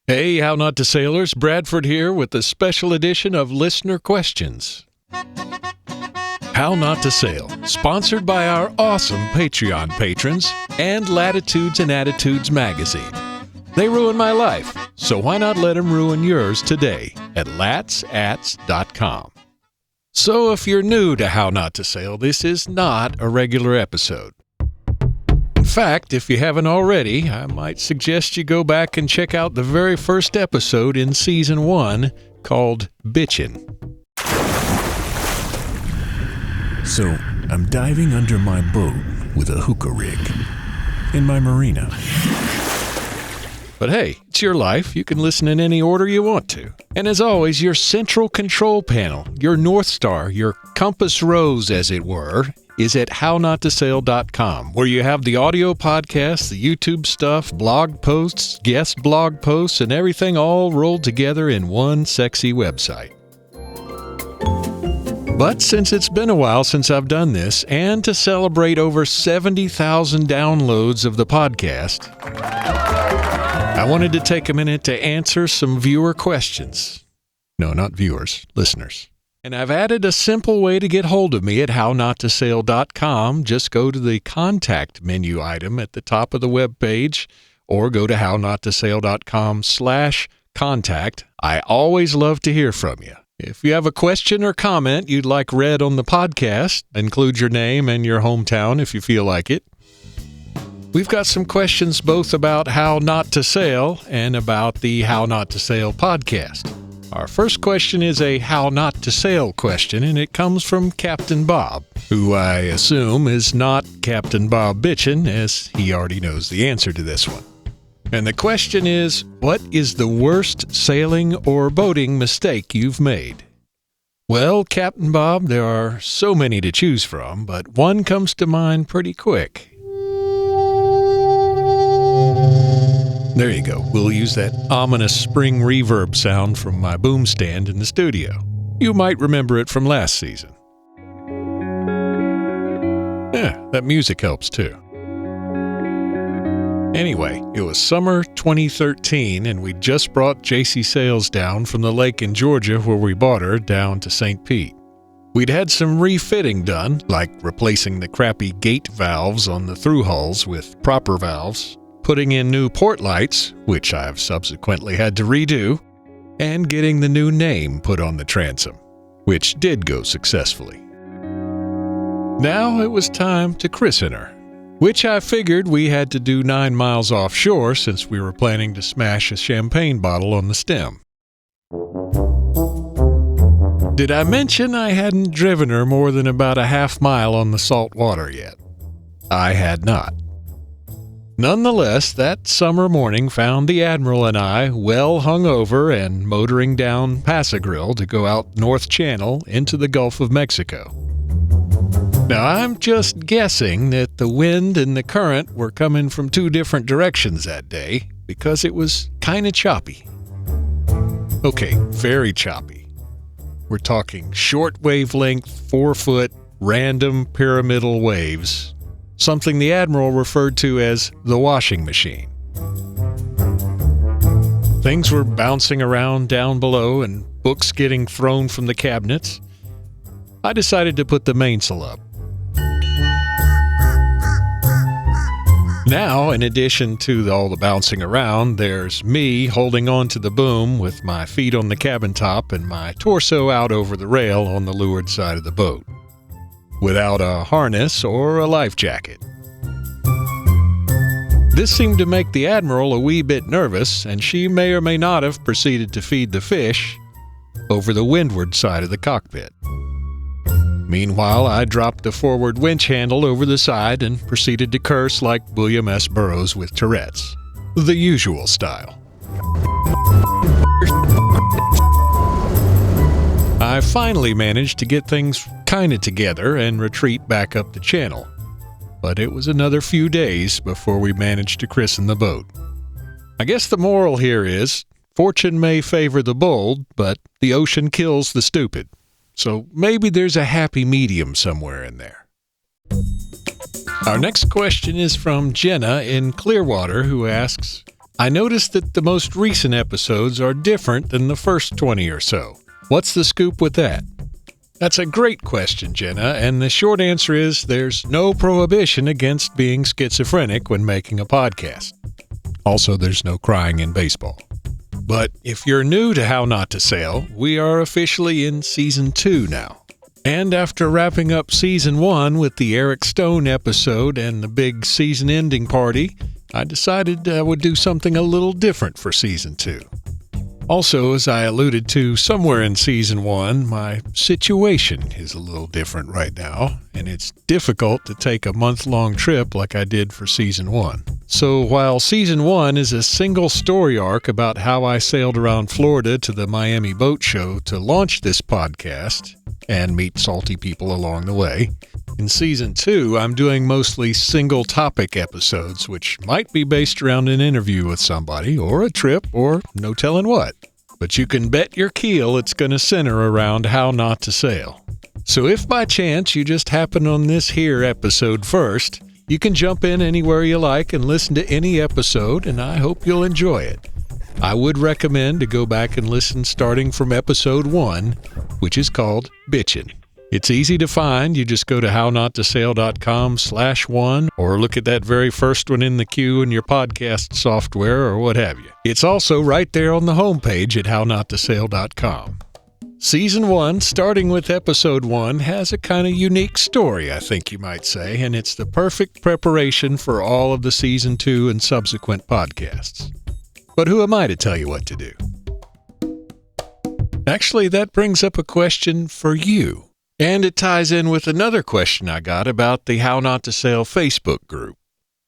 Hey, How Not to Sailors, Bradford here with a special edition of Listener Questions. How Not to Sail, sponsored by our awesome Patreon patrons and Latitudes and Attitudes magazine. They ruin my life, so why not let them ruin yours today at latsats.com. So if you're new to How Not to Sail, this is not a regular episode. In fact, if you haven't already, I might suggest you go back and check out the very first episode in Season 1 called Bitchin'. So, I'm diving under my boat with a hookah rig in my marina. But hey, it's your life. You can listen in any order you want to. And as always, your central control panel, your North Star, your compass rose, as it were, is at hownottosail.com, where you have the audio podcasts, the YouTube stuff, blog posts, guest blog posts, and everything all rolled together in one sexy website. But since it's been a while since I've done this, and to celebrate over 70,000 downloads of the podcast, I wanted to take a minute to answer some viewer questions. No, not viewers, listeners. And I've added a simple way to get hold of me at hownottosail.com. Just go to the contact menu item at the top of the web page, or go to hownottosail.com/contact. I always love to hear from you. If you have a question or comment you'd like read on the podcast, include your name and your hometown if you feel like it. We've got some questions both about How Not to Sail and about the How Not to Sail podcast. Our first question is a How Not to Sail question, and it comes from Captain Bob, who I assume is not Captain Bob Bitchin', as he already knows the answer to this one. And the question is, what is the worst sailing or boating mistake you've made? Well, Captain Bob, there are so many to choose from, but one comes to mind pretty quick. There you go. We'll use that ominous spring reverb sound from my boom stand in the studio. You might remember it from last season. Yeah, that music helps too. Anyway, it was summer 2013, and we'd just brought JC Sails down from the lake in Georgia where we bought her down to St. Pete. We'd had some refitting done, like replacing the crappy gate valves on the through hulls with proper valves, putting in new port lights, which I've subsequently had to redo, and getting the new name put on the transom, which did go successfully. Now it was time to christen her, which I figured we had to do 9 miles offshore since we were planning to smash a champagne bottle on the stem. Did I mention I hadn't driven her more than about a half mile on the salt water yet? I had not. Nonetheless, that summer morning found the Admiral and I well hungover and motoring down Pass-a-Grille to go out North Channel into the Gulf of Mexico. Now, I'm just guessing that the wind and the current were coming from 2 different directions that day because it was kind of choppy. Okay, very choppy. We're talking short wavelength, 4-foot, random pyramidal waves, something the Admiral referred to as the washing machine. Things were bouncing around down below and books getting thrown from the cabinets. I decided to put the mainsail up. Now, in addition to all the bouncing around, there's me holding on to the boom with my feet on the cabin top and my torso out over the rail on the leeward side of the boat, without a harness or a life jacket. This seemed to make the Admiral a wee bit nervous, and she may or may not have proceeded to feed the fish over the windward side of the cockpit. Meanwhile, I dropped the forward winch handle over the side and proceeded to curse like William S. Burroughs with Tourette's. The usual style. I finally managed to get things kinda together and retreat back up the channel. But it was another few days before we managed to christen the boat. I guess the moral here is, fortune may favor the bold, but the ocean kills the stupid. So maybe there's a happy medium somewhere in there. Our next question is from Jenna in Clearwater, who asks, I noticed that the most recent episodes are different than the first 20 or so. What's the scoop with that? That's a great question, Jenna, and the short answer is there's no prohibition against being schizophrenic when making a podcast. Also, there's no crying in baseball. But if you're new to How Not to Sail, we are officially in Season 2 now. And after wrapping up Season 1 with the Eric Stone episode and the big season ending party, I decided I would do something a little different for Season 2. Also, as I alluded to somewhere in Season 1, my situation is a little different right now, and it's difficult to take a month-long trip like I did for Season 1. So while Season 1 is a single story arc about how I sailed around Florida to the Miami Boat Show to launch this podcast and meet salty people along the way, in Season 2, I'm doing mostly single-topic episodes, which might be based around an interview with somebody, or a trip, or no telling what. But you can bet your keel it's going to center around How Not to Sail. So if by chance you just happen on this here episode first, you can jump in anywhere you like and listen to any episode, and I hope you'll enjoy it. I would recommend to go back and listen starting from episode 1, which is called Bitchin'. It's easy to find. You just go to hownottosail.com/1 or look at that very first one in the queue in your podcast software or what have you. It's also right there on the homepage at hownottosail.com. Season 1, starting with episode 1, has a kind of unique story, I think you might say, and it's the perfect preparation for all of the Season 2 and subsequent podcasts. But who am I to tell you what to do? Actually, that brings up a question for you. And it ties in with another question I got about the How Not to Sail Facebook group.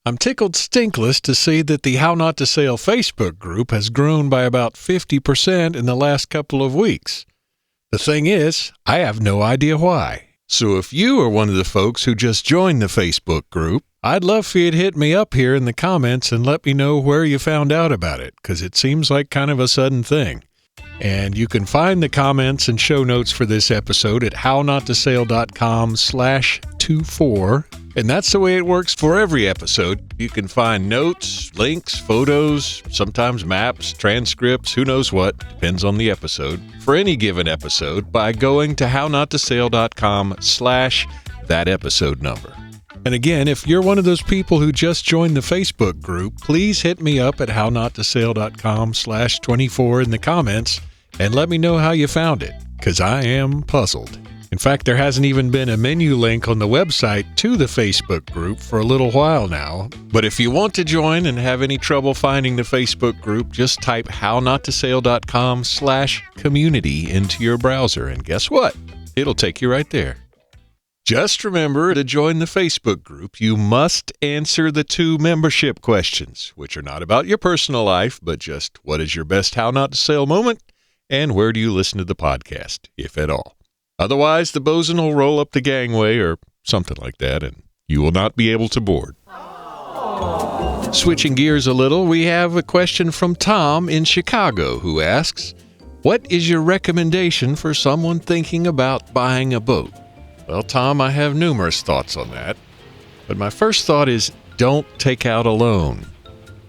I'm tickled stinkless to see that the How Not to Sail Facebook group has grown by about 50% in the last couple of weeks. The thing is, I have no idea why. So if you are one of the folks who just joined the Facebook group, I'd love for you to hit me up here in the comments and let me know where you found out about it, because it seems like kind of a sudden thing. And you can find the comments and show notes for this episode at hownottosail.com/24. And that's the way it works for every episode. You can find notes, links, photos, sometimes maps, transcripts, who knows what, depends on the episode, for any given episode by going to hownottosail.com/that episode number. And again, if you're one of those people who just joined the Facebook group, please hit me up at hownottosail.com/24 in the comments and let me know how you found it, because I am puzzled. In fact, there hasn't even been a menu link on the website to the Facebook group for a little while now. But if you want to join and have any trouble finding the Facebook group, just type hownottosail.com/community into your browser, and guess what? It'll take you right there. Just remember, to join the Facebook group, you must answer the 2 membership questions, which are not about your personal life, but just what is your best How Not to Sail moment, and where do you listen to the podcast, if at all. Otherwise, the bosun will roll up the gangway or something like that, and you will not be able to board. Switching gears a little, we have a question from Tom in Chicago, who asks, what is your recommendation for someone thinking about buying a boat? Well, Tom, I have numerous thoughts on that, but my first thought is don't take out a loan.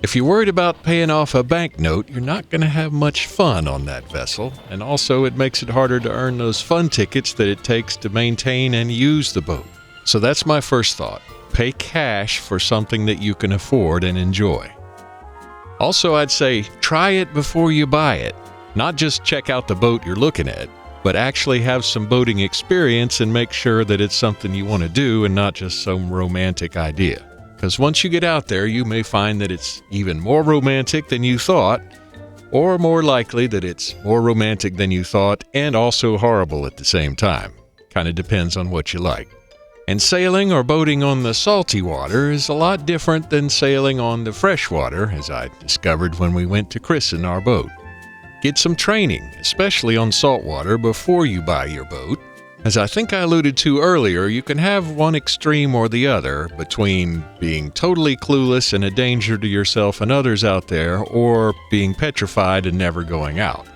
If you're worried about paying off a bank note, you're not going to have much fun on that vessel, and also it makes it harder to earn those fun tickets that it takes to maintain and use the boat. So that's my first thought. Pay cash for something that you can afford and enjoy. Also, I'd say try it before you buy it. Not just check out the boat you're looking at, but actually have some boating experience and make sure that it's something you want to do and not just some romantic idea. Because once you get out there, you may find that it's even more romantic than you thought, or more likely that it's more romantic than you thought and also horrible at the same time. Kind of depends on what you like. And sailing or boating on the salty water is a lot different than sailing on the fresh water, as I discovered when we went to christen our boat. Get some training, especially on saltwater, before you buy your boat. As I think I alluded to earlier, you can have one extreme or the other between being totally clueless and a danger to yourself and others out there, or being petrified and never going out.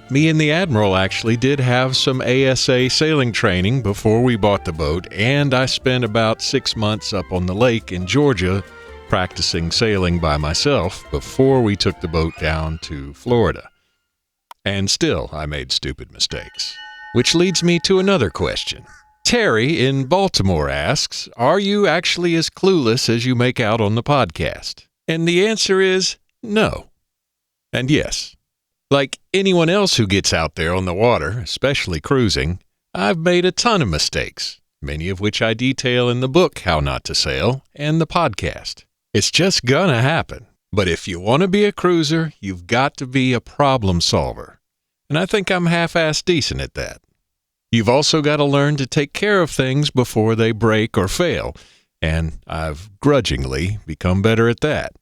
Me and the Admiral actually did have some ASA sailing training before we bought the boat, and I spent about 6 months up on the lake in Georgia practicing sailing by myself before we took the boat down to Florida. And still, I made stupid mistakes. Which leads me to another question. Terry in Baltimore asks, are you actually as clueless as you make out on the podcast? And the answer is no. And yes, like anyone else who gets out there on the water, especially cruising, I've made a ton of mistakes, many of which I detail in the book How Not to Sail and the podcast. It's just gonna happen. But if you want to be a cruiser, you've got to be a problem solver. And I think I'm half-assed decent at that. You've also got to learn to take care of things before they break or fail, and I've grudgingly become better at that.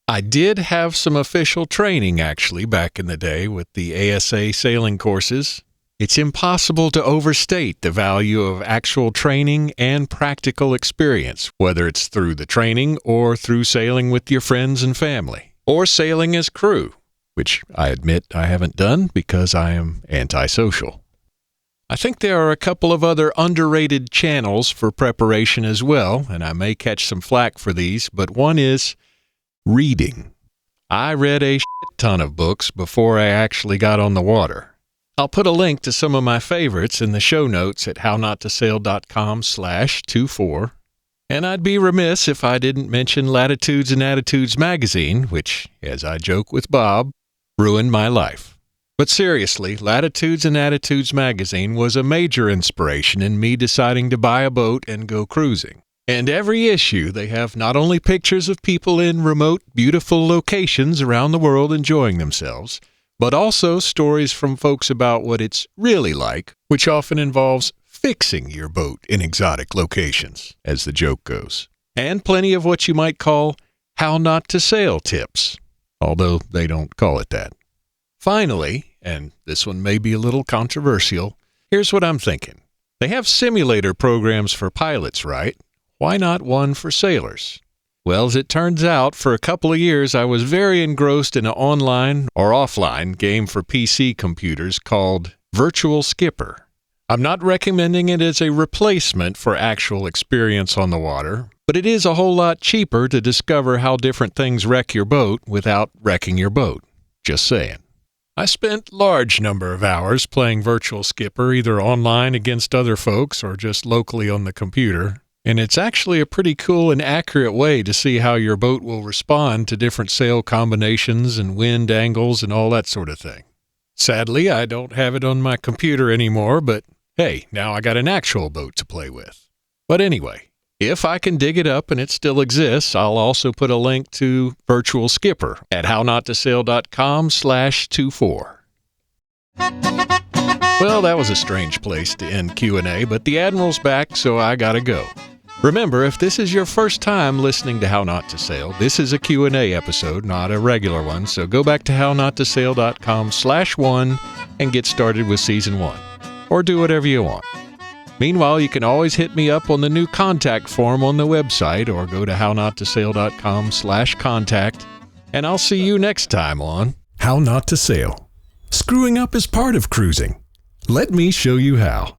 I did have some official training, actually, back in the day with the ASA sailing courses. It's impossible to overstate the value of actual training and practical experience, whether it's through the training or through sailing with your friends and family, or sailing as crew, which I admit I haven't done because I am antisocial. I think there are a couple of other underrated channels for preparation as well, and I may catch some flack for these, but one is reading. I read a shit ton of books before I actually got on the water. I'll put a link to some of my favorites in the show notes at hownottosail.com/24. And I'd be remiss if I didn't mention Latitudes and Attitudes magazine, which, as I joke with Bob, ruined my life. But seriously, Latitudes and Attitudes magazine was a major inspiration in me deciding to buy a boat and go cruising. And every issue, they have not only pictures of people in remote, beautiful locations around the world enjoying themselves, but also stories from folks about what it's really like, which often involves fixing your boat in exotic locations, as the joke goes. And plenty of what you might call how not to sail tips, although they don't call it that. Finally, and this one may be a little controversial, here's what I'm thinking. They have simulator programs for pilots, right? Why not one for sailors? Well, as it turns out, for a couple of years I was very engrossed in an online or offline game for PC computers called Virtual Skipper. I'm not recommending it as a replacement for actual experience on the water, but it is a whole lot cheaper to discover how different things wreck your boat without wrecking your boat. Just saying. I spent large number of hours playing Virtual Skipper either online against other folks or just locally on the computer. And it's actually a pretty cool and accurate way to see how your boat will respond to different sail combinations and wind angles and all that sort of thing. Sadly, I don't have it on my computer anymore, but hey, now I got an actual boat to play with. But anyway, if I can dig it up and it still exists, I'll also put a link to Virtual Skipper at hownottosail.com/24. Well, that was a strange place to end Q&A, but the Admiral's back, so I gotta go. Remember, if this is your first time listening to How Not to Sail, this is a Q&A episode, not a regular one, so go back to hownottosail.com/1 and get started with Season 1. Or do whatever you want. Meanwhile, you can always hit me up on the new contact form on the website or go to hownottosail.com/contact, and I'll see you next time on How Not to Sail. Screwing up is part of cruising. Let me show you how.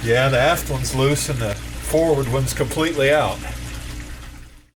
Yeah, the aft one's loose and the forward one's completely out.